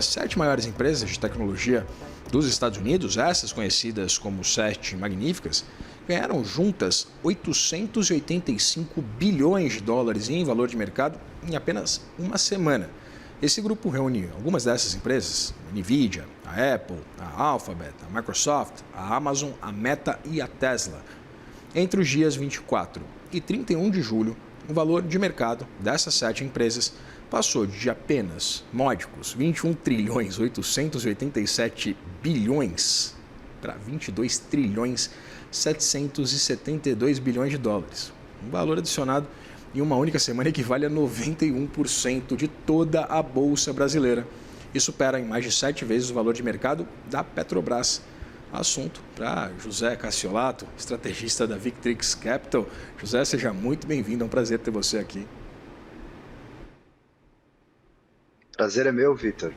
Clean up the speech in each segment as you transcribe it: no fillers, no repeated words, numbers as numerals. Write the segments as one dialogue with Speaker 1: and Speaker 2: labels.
Speaker 1: As 7 maiores empresas de tecnologia dos Estados Unidos, essas conhecidas como 7 magníficas, ganharam juntas 885 bilhões de dólares em valor de mercado em apenas uma semana. Esse grupo reúne algumas dessas empresas: a Nvidia, a Apple, a Alphabet, a Microsoft, a Amazon, a Meta e a Tesla. Entre os dias 24 e 31 de julho, o valor de mercado dessas 7 empresas passou de apenas módicos 21 trilhões 887 bilhões para 22 trilhões 772 bilhões de dólares. Um valor adicionado em uma única semana equivale a 91% de toda a bolsa brasileira e supera em mais de 7 vezes o valor de mercado da Petrobras. Assunto para José Cassiolato, estrategista da Victrix Capital. José, seja muito bem-vindo, é um prazer ter você aqui.
Speaker 2: Prazer é meu, Vitor.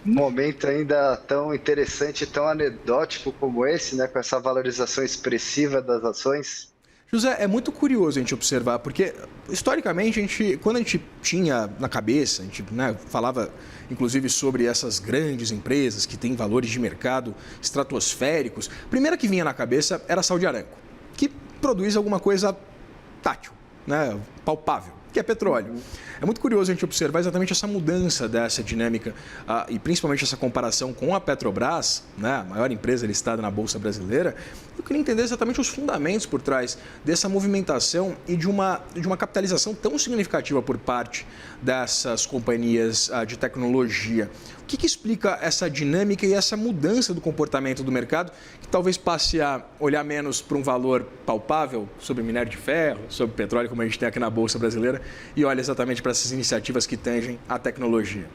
Speaker 2: Um momento ainda tão interessante, tão anedótico como esse, né, com essa valorização expressiva das ações.
Speaker 1: José, é muito curioso a gente observar, porque historicamente, quando a gente tinha na cabeça, a gente falava inclusive sobre essas grandes empresas que têm valores de mercado estratosféricos, a primeira que vinha na cabeça era a Saudi Aramco, que produz alguma coisa tátil, palpável, que é petróleo. É muito curioso a gente observar exatamente essa mudança dessa dinâmica e principalmente essa comparação com a Petrobras, a maior empresa listada na Bolsa Brasileira. Eu queria entender exatamente os fundamentos por trás dessa movimentação e de uma capitalização tão significativa por parte dessas companhias de tecnologia. O que explica essa dinâmica e essa mudança do comportamento do mercado, que talvez passe a olhar menos para um valor palpável sobre minério de ferro, sobre petróleo, como a gente tem aqui na Bolsa Brasileira, e olha exatamente para essas iniciativas que tangem a tecnologia?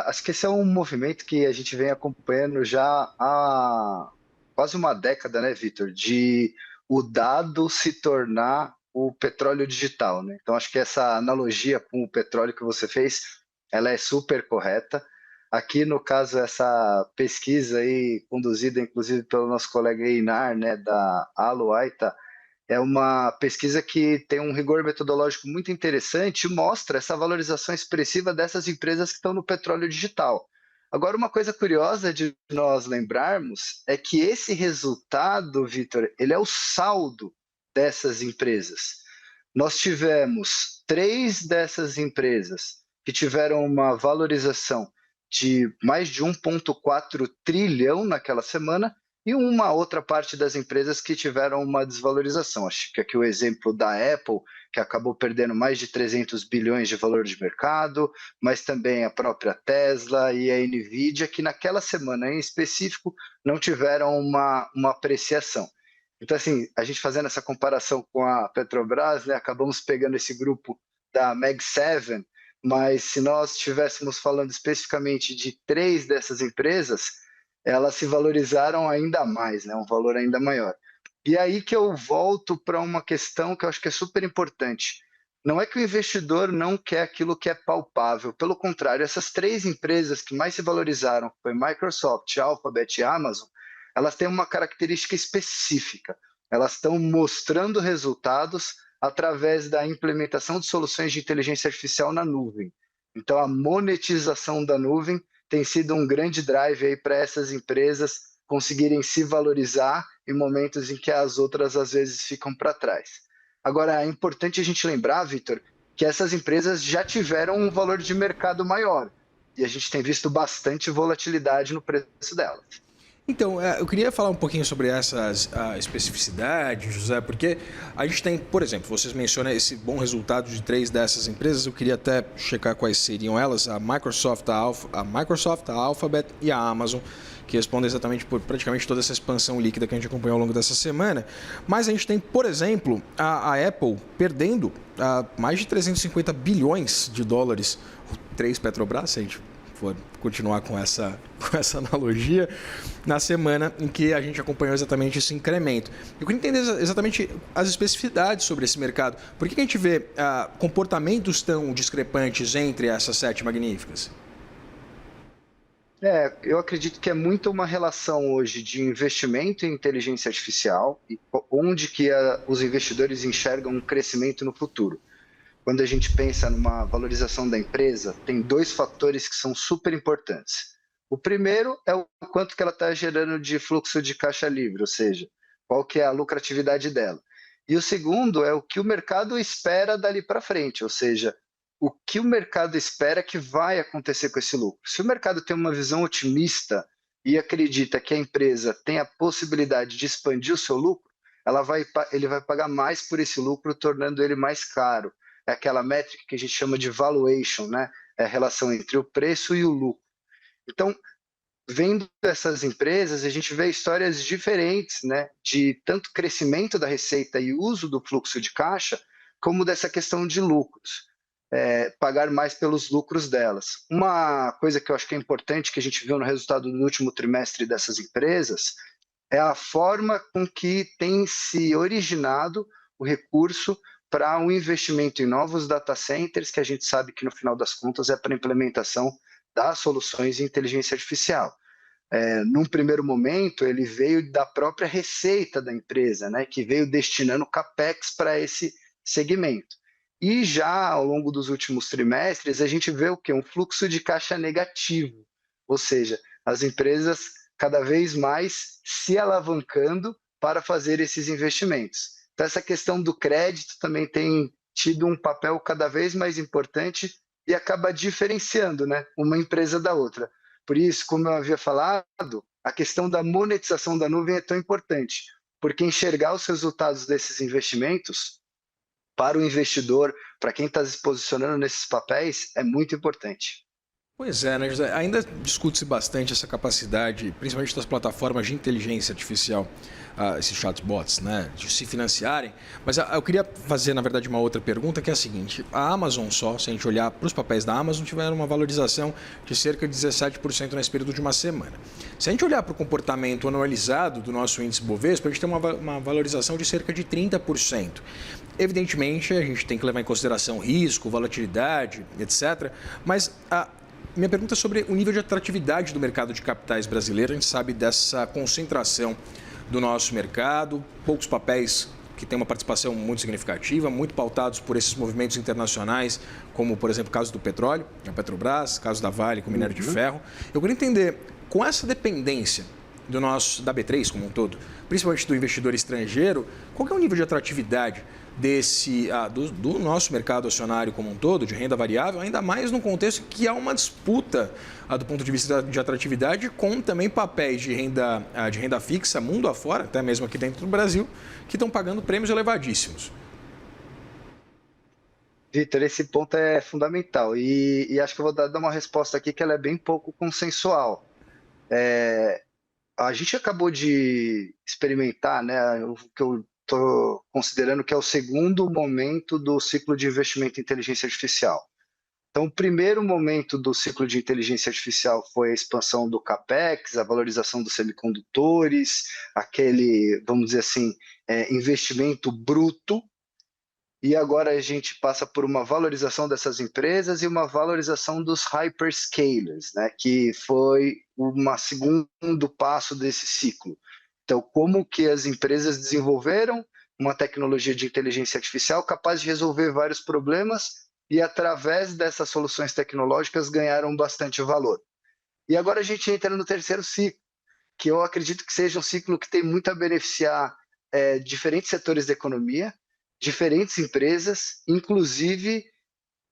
Speaker 2: Acho que esse é um movimento que a gente vem acompanhando já há quase uma década, né, Vitor? De o dado se tornar o petróleo digital, né? Então, acho que essa analogia com o petróleo que você fez, ela é super correta. Aqui, no caso, essa pesquisa aí, conduzida inclusive pelo nosso colega Einar, né, da Aluaita, é uma pesquisa que tem um rigor metodológico muito interessante e mostra essa valorização expressiva dessas empresas que estão no petróleo digital. Agora, uma coisa curiosa de nós lembrarmos é que esse resultado, Vitor, ele é o saldo dessas empresas. Nós tivemos 3 dessas empresas que tiveram uma valorização de mais de 1,4 trilhão naquela semana, e uma outra parte das empresas que tiveram uma desvalorização. Acho que aqui o exemplo da Apple, que acabou perdendo mais de 300 bilhões de valor de mercado, mas também a própria Tesla e a Nvidia, que naquela semana em específico não tiveram uma apreciação. Então, assim, a gente fazendo essa comparação com a Petrobras, né, acabamos pegando esse grupo da Mag 7, mas se nós estivéssemos falando especificamente de 3 dessas empresas, elas se valorizaram ainda mais, né? Um valor ainda maior. E aí que eu volto para uma questão que eu acho que é super importante. Não é que o investidor não quer aquilo que é palpável, pelo contrário, essas 3 empresas que mais se valorizaram, foi Microsoft, Alphabet e Amazon, elas têm uma característica específica. Elas estão mostrando resultados através da implementação de soluções de inteligência artificial na nuvem. Então, a monetização da nuvem tem sido um grande drive aí para essas empresas conseguirem se valorizar em momentos em que as outras às vezes ficam para trás. Agora, é importante a gente lembrar, Vitor, que essas empresas já tiveram um valor de mercado maior e a gente tem visto bastante volatilidade no preço delas.
Speaker 1: Então, eu queria falar um pouquinho sobre essas especificidades, José, porque a gente tem, por exemplo, vocês mencionam esse bom resultado de 3 dessas empresas, eu queria até checar quais seriam elas, a Microsoft, a Alphabet e a Amazon, que respondem exatamente por praticamente toda essa expansão líquida que a gente acompanhou ao longo dessa semana. Mas a gente tem, por exemplo, a Apple perdendo mais de 350 bilhões de dólares, 3 Petrobras, se a gente for continuar com essa analogia, na semana em que a gente acompanhou exatamente esse incremento. Eu queria entender exatamente as especificidades sobre esse mercado. Por que a gente vê comportamentos tão discrepantes entre essas 7 magníficas?
Speaker 2: Eu acredito que é muito uma relação hoje de investimento em inteligência artificial, onde que os investidores enxergam um crescimento no futuro. quando a gente pensa numa valorização da empresa, tem dois fatores que são super importantes. O primeiro é o quanto que ela está gerando de fluxo de caixa livre, ou seja, qual que é a lucratividade dela. E o segundo é o que o mercado espera dali para frente, ou seja, o que o mercado espera que vai acontecer com esse lucro. Se o mercado tem uma visão otimista e acredita que a empresa tem a possibilidade de expandir o seu lucro, ele vai pagar mais por esse lucro, tornando ele mais caro. É aquela métrica que a gente chama de valuation, né? É a relação entre o preço e o lucro. Então, vendo essas empresas, a gente vê histórias diferentes, né, de tanto crescimento da receita e uso do fluxo de caixa, como dessa questão de lucros, pagar mais pelos lucros delas. Uma coisa que eu acho que é importante, que a gente viu no resultado do último trimestre dessas empresas, é a forma com que tem se originado o recurso para um investimento em novos data centers, que a gente sabe que no final das contas é para a implementação das soluções de inteligência artificial. Num primeiro momento, ele veio da própria receita da empresa, né, que veio destinando capex para esse segmento. E já ao longo dos últimos trimestres, a gente vê o quê? Um fluxo de caixa negativo, ou seja, as empresas cada vez mais se alavancando para fazer esses investimentos. Então, essa questão do crédito também tem tido um papel cada vez mais importante e acaba diferenciando, né, uma empresa da outra. Por isso, como eu havia falado, a questão da monetização da nuvem é tão importante, porque enxergar os resultados desses investimentos para o investidor, para quem está se posicionando nesses papéis, é muito importante.
Speaker 1: Pois é, né, José? Ainda discute-se bastante essa capacidade, principalmente das plataformas de inteligência artificial, esses chatbots, né, de se financiarem. Mas eu queria fazer, na verdade, uma outra pergunta, que é a seguinte. A Amazon só, se a gente olhar para os papéis da Amazon, tiveram uma valorização de cerca de 17% nesse período de uma semana. Se a gente olhar para o comportamento anualizado do nosso índice Bovespa, a gente tem uma valorização de cerca de 30%. Evidentemente, a gente tem que levar em consideração risco, volatilidade, etc. Mas minha pergunta é sobre o nível de atratividade do mercado de capitais brasileiro. A gente sabe dessa concentração do nosso mercado, poucos papéis que têm uma participação muito significativa, muito pautados por esses movimentos internacionais, como, por exemplo, o caso do petróleo, a Petrobras, caso da Vale com o minério de ferro. Eu queria entender, com essa dependência da B3 como um todo, principalmente do investidor estrangeiro, qual que é o nível de atratividade do nosso mercado acionário como um todo, de renda variável, ainda mais num contexto que há uma disputa do ponto de vista de atratividade com também papéis de renda fixa mundo afora, até mesmo aqui dentro do Brasil, que estão pagando prêmios elevadíssimos.
Speaker 2: Vitor, esse ponto é fundamental e acho que eu vou dar uma resposta aqui que ela é bem pouco consensual. A gente acabou de experimentar, né, o que eu estou considerando que é o segundo momento do ciclo de investimento em inteligência artificial. Então, o primeiro momento do ciclo de inteligência artificial foi a expansão do CAPEX, a valorização dos semicondutores, aquele, vamos dizer assim, investimento bruto. E agora a gente passa por uma valorização dessas empresas e uma valorização dos hyperscalers, né, que foi um segundo passo desse ciclo. Então, como que as empresas desenvolveram uma tecnologia de inteligência artificial capaz de resolver vários problemas e, através dessas soluções tecnológicas, ganharam bastante valor. E agora a gente entra no terceiro ciclo, que eu acredito que seja um ciclo que tem muito a beneficiar diferentes setores da economia, diferentes empresas, inclusive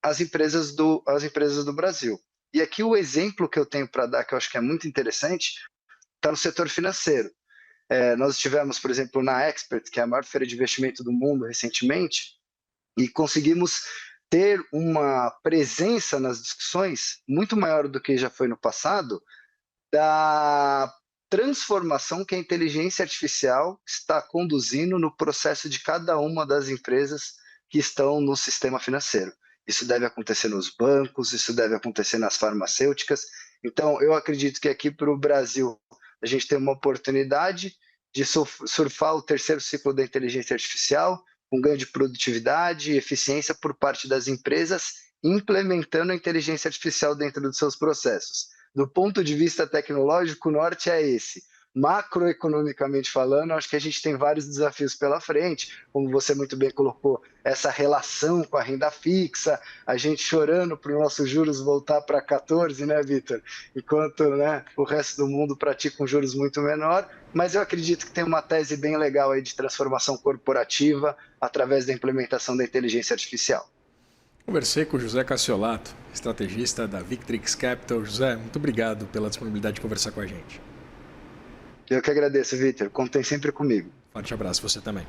Speaker 2: as empresas do Brasil. E aqui o exemplo que eu tenho para dar, que eu acho que é muito interessante, está no setor financeiro. Nós estivemos, por exemplo, na Expert, que é a maior feira de investimento do mundo recentemente, e conseguimos ter uma presença nas discussões muito maior do que já foi no passado, da transformação que a inteligência artificial está conduzindo no processo de cada uma das empresas que estão no sistema financeiro. Isso deve acontecer nos bancos, isso deve acontecer nas farmacêuticas. Então, eu acredito que aqui para o Brasil a gente tem uma oportunidade de surfar o terceiro ciclo da inteligência artificial, com ganho de produtividade e eficiência por parte das empresas, implementando a inteligência artificial dentro dos seus processos. Do ponto de vista tecnológico, o norte é esse. macroeconomicamente falando, acho que a gente tem vários desafios pela frente, como você muito bem colocou, essa relação com a renda fixa, a gente chorando para os nossos juros voltar para 14, né, Vitor? Enquanto, né, o resto do mundo pratica um juros muito menor, mas eu acredito que tem uma tese bem legal aí de transformação corporativa através da implementação da inteligência artificial.
Speaker 1: Conversei com o José Cassiolato, estrategista da Victrix Capital. José, muito obrigado pela disponibilidade de conversar com a gente.
Speaker 2: Eu que agradeço, Vitor. Contem sempre comigo.
Speaker 1: Forte abraço, você também.